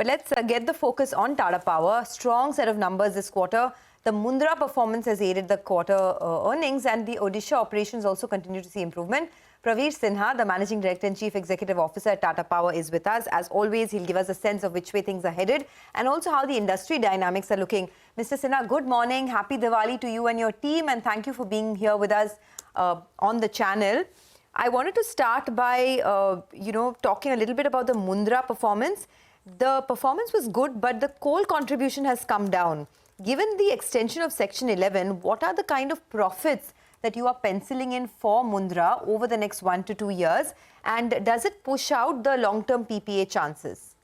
But let's get the focus on Tata Power. Strong set of numbers this quarter. The Mundra performance has aided the quarter earnings, and the Odisha operations also continue to see improvement. Praveer Sinha, the Managing Director and Chief Executive Officer at Tata Power, is with us. As always, he'll give us a sense of which way things are headed and also how the industry dynamics are looking. Mr. Sinha, good morning. Happy Diwali to you and your team, and thank you for being here with us on the channel. I wanted to start by, talking a little bit about the Mundra performance. The performance was good, but the coal contribution has come down. Given the extension of Section 11, what are the kind of profits that you are penciling in for Mundra over the next 1 to 2 years? And does it push out the long-term PPA chances?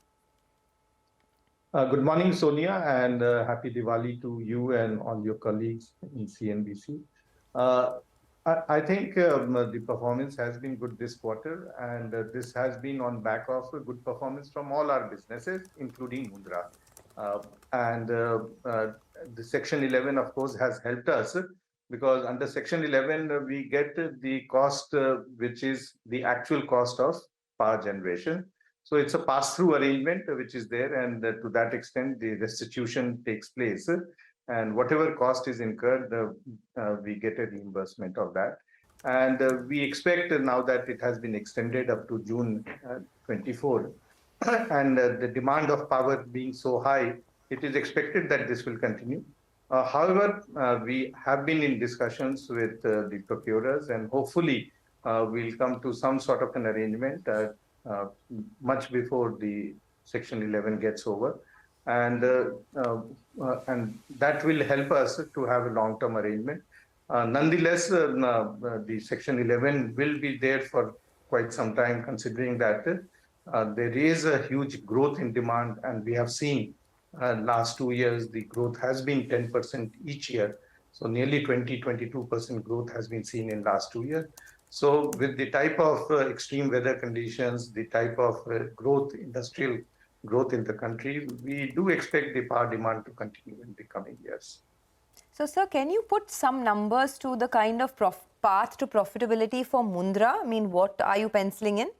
Good morning, Sonia, and happy Diwali to you and all your colleagues in CNBC. I think the performance has been good this quarter, and this has been on back of a good performance from all our businesses, including Mundra. The Section 11, of course, has helped us because under Section 11, we get the cost, which is the actual cost of power generation. So it's a pass-through arrangement which is there, and to that extent, the restitution takes place. And whatever cost is incurred, we get a reimbursement of that. And we expect now that it has been extended up to June 24, and the demand of power being so high, it is expected that this will continue. However, we have been in discussions with the procurers, and hopefully we'll come to some sort of an arrangement much before the Section 11 gets over. And that will help us to have a long-term arrangement. Nonetheless, the Section 11 will be there for quite some time, considering that there is a huge growth in demand, and we have seen last 2 years the growth has been 10% each year. So nearly 22% growth has been seen in last 2 years. So with the type of extreme weather conditions, the type of growth, industrial growth in the country, we do expect the power demand to continue in the coming years. So, sir, can you put some numbers to the kind of path to profitability for Mundra? I mean, what are you penciling in?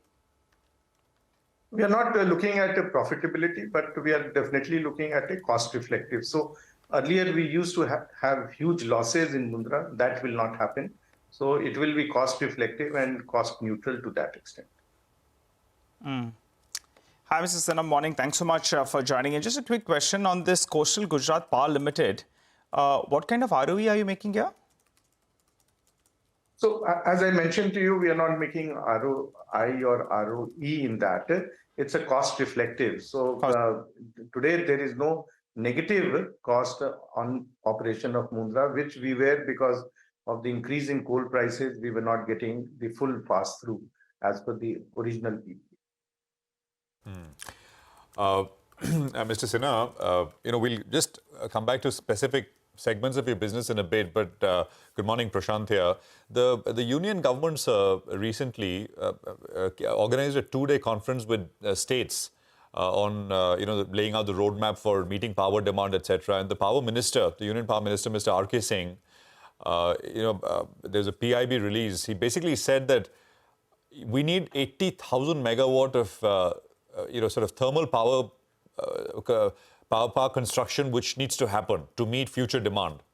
We are not looking at a profitability, but we are definitely looking at a cost reflective. So earlier we used to have huge losses in Mundra. That will not happen. So it will be cost reflective and cost neutral to that extent. Hi, Mr. Sinha. Morning. Thanks so much for joining in. Just a quick question on this Coastal Gujarat Power Limited. What kind of ROE are you making here? So as I mentioned to you, we are not making ROI or ROE in that. It's a cost reflective. So today there is no negative cost on operation of Mundra, which we were because of the increase in coal prices. We were not getting the full pass through as per the original PPA. Mr. Sinha, we'll just come back to specific segments of your business in a bit, but good morning, Prashant here. The union governments recently organized a 2-day conference with states on laying out the roadmap for meeting power demand, etc. And the power minister, the union power minister, Mr. R.K. Singh, there's a PIB release. He basically said that we need 80,000 megawatt of sort of thermal power construction, which needs to happen to meet future demand.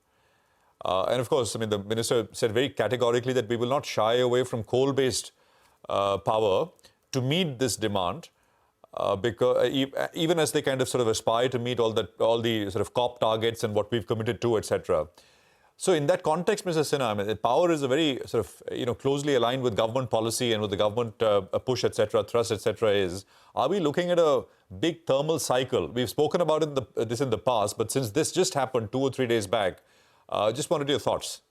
And of course, I mean, the minister said very categorically that we will not shy away from coal-based power to meet this demand, because even as they kind of sort of aspire to meet all the sort of COP targets and what we've committed to, etc. So in that context, Mr. Sinha, I mean, power is a very sort of, closely aligned with government policy and with the government push, etc., thrust, etc. Are we looking at a big thermal cycle? We've spoken about this in the past, but since this just happened 2 or 3 days back, just wanted your thoughts.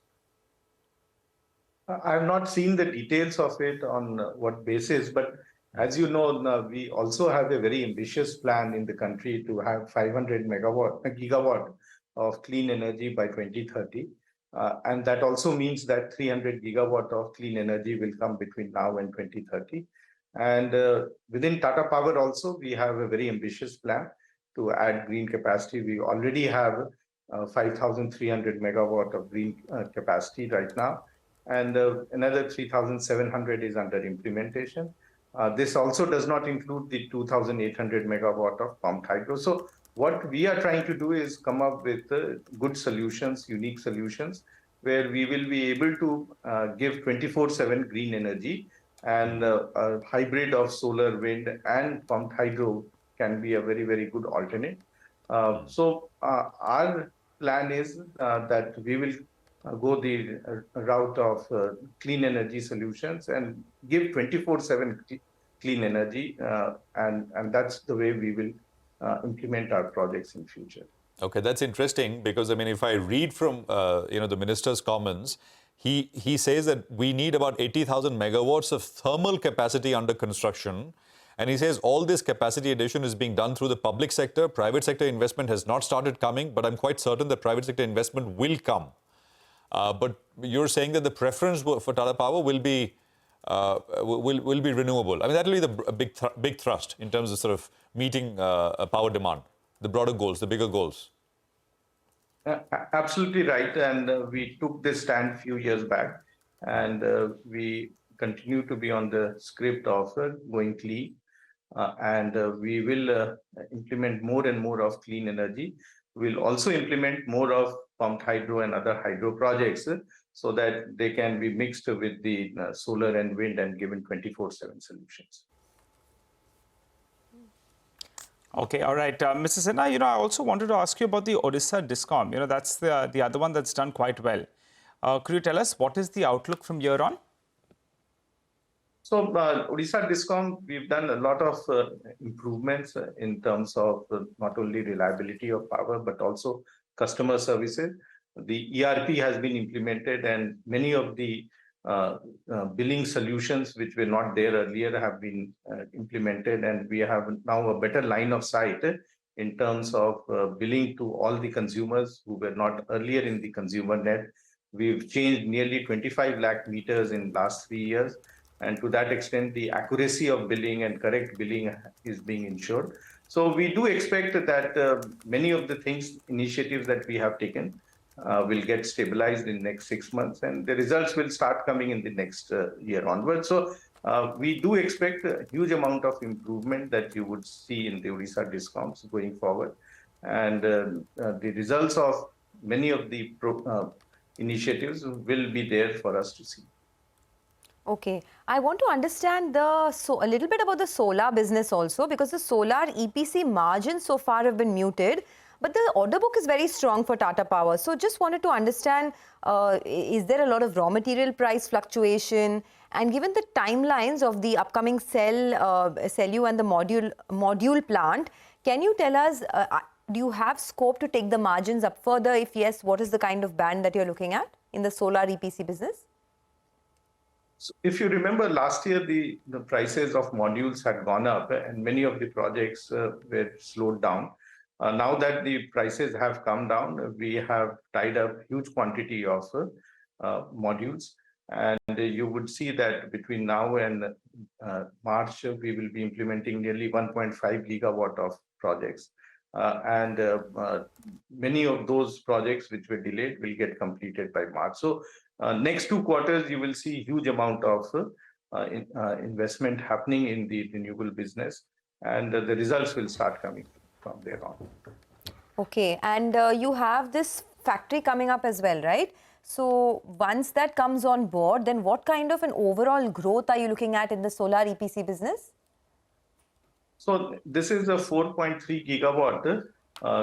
I have not seen the details of it on what basis, but as you know, we also have a very ambitious plan in the country to have 500 gigawatt of clean energy by 2030. And that also means that 300 gigawatt of clean energy will come between now and 2030. And within Tata Power also, we have a very ambitious plan to add green capacity. We already have 5,300 megawatt of green capacity right now. And another 3,700 is under implementation. This also does not include the 2,800 megawatt of pumped hydro. So what we are trying to do is come up with good solutions, unique solutions, where we will be able to give 24/7 green energy, and a hybrid of solar, wind, and pumped hydro can be a very, very good alternate. So our plan is that we will go the route of clean energy solutions and give 24/7 clean energy, and that's the way we will implement our projects in future. Okay, that's interesting because I mean, if I read from the minister's comments, he says that we need about 80,000 megawatts of thermal capacity under construction, and he says all this capacity addition is being done through the public sector. Private sector investment has not started coming, but I'm quite certain that private sector investment will come. But you're saying that the preference for Tata Power will be renewable. I mean, that will be the big thrust in terms of sort of meeting power demand, the broader goals, the bigger goals. Absolutely right. And we took this stand a few years back, and we continue to be on the script of going clean. And we will implement more and more of clean energy. We'll also implement more of pumped hydro and other hydro projects so that they can be mixed with the solar and wind and given 24/7 solutions. Okay, all right. Mr. Sinha, I also wanted to ask you about the Odisha Discom. That's the other one that's done quite well. Could you tell us what is the outlook from here on? So Odisha Discom, we've done a lot of improvements in terms of not only reliability of power, but also customer services. The ERP has been implemented, and many of the billing solutions which were not there earlier have been implemented, and we have now a better line of sight in terms of billing to all the consumers who were not earlier in the consumer net. We've changed nearly 25 lakh meters in last 3 years. And to that extent, the accuracy of billing and correct billing is being ensured. So we do expect that many of the initiatives that we have taken will get stabilized in the next 6 months, and the results will start coming in the next year onwards. So we do expect a huge amount of improvement that you would see in the Odisha Discoms going forward. And the results of many of the initiatives will be there for us to see. Okay, I want to understand a little bit about the solar business also, because the solar EPC margins so far have been muted, but the order book is very strong for Tata Power. So just wanted to understand, is there a lot of raw material price fluctuation? And given the timelines of the upcoming CELU and the module plant, can you tell us, do you have scope to take the margins up further? If yes, what is the kind of band that you're looking at in the solar EPC business? So if you remember last year, the prices of modules had gone up and many of the projects were slowed down. Now that the prices have come down, we have tied up huge quantity of modules. And you would see that between now and March, we will be implementing nearly 1.5 gigawatt of projects. And many of those projects which were delayed will get completed by March. So next 2 quarters, you will see huge amount of investment happening in the renewable business, and the results will start coming from there on. Okay, and you have this factory coming up as well, right? So once that comes on board, then what kind of an overall growth are you looking at in the solar EPC business? So this is a 4.3 gigawatt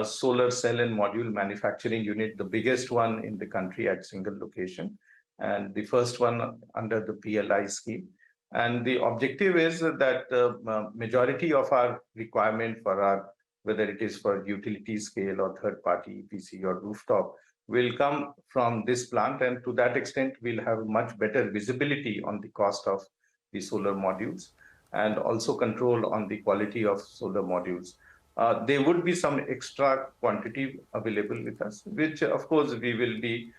solar cell and module manufacturing unit, the biggest one in the country at single location, and the first one under the PLI scheme. And the objective is that majority of our requirement for our, whether it is for utility scale or third-party EPC or rooftop, will come from this plant. And to that extent, we'll have much better visibility on the cost of the solar modules and also control on the quality of solar modules. There would be some extra quantity available with us, which of course we will be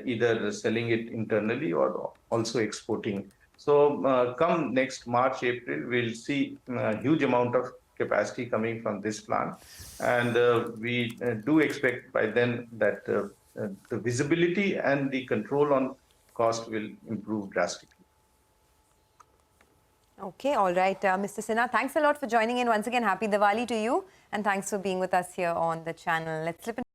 either selling it internally or also exporting. So come next March, April, we'll see a huge amount of capacity coming from this plant. And we do expect by then that the visibility and the control on cost will improve drastically. Okay, all right. Mr. Sinha, thanks a lot for joining in. Once again, happy Diwali to you. And thanks for being with us here on the channel. Let's slip in.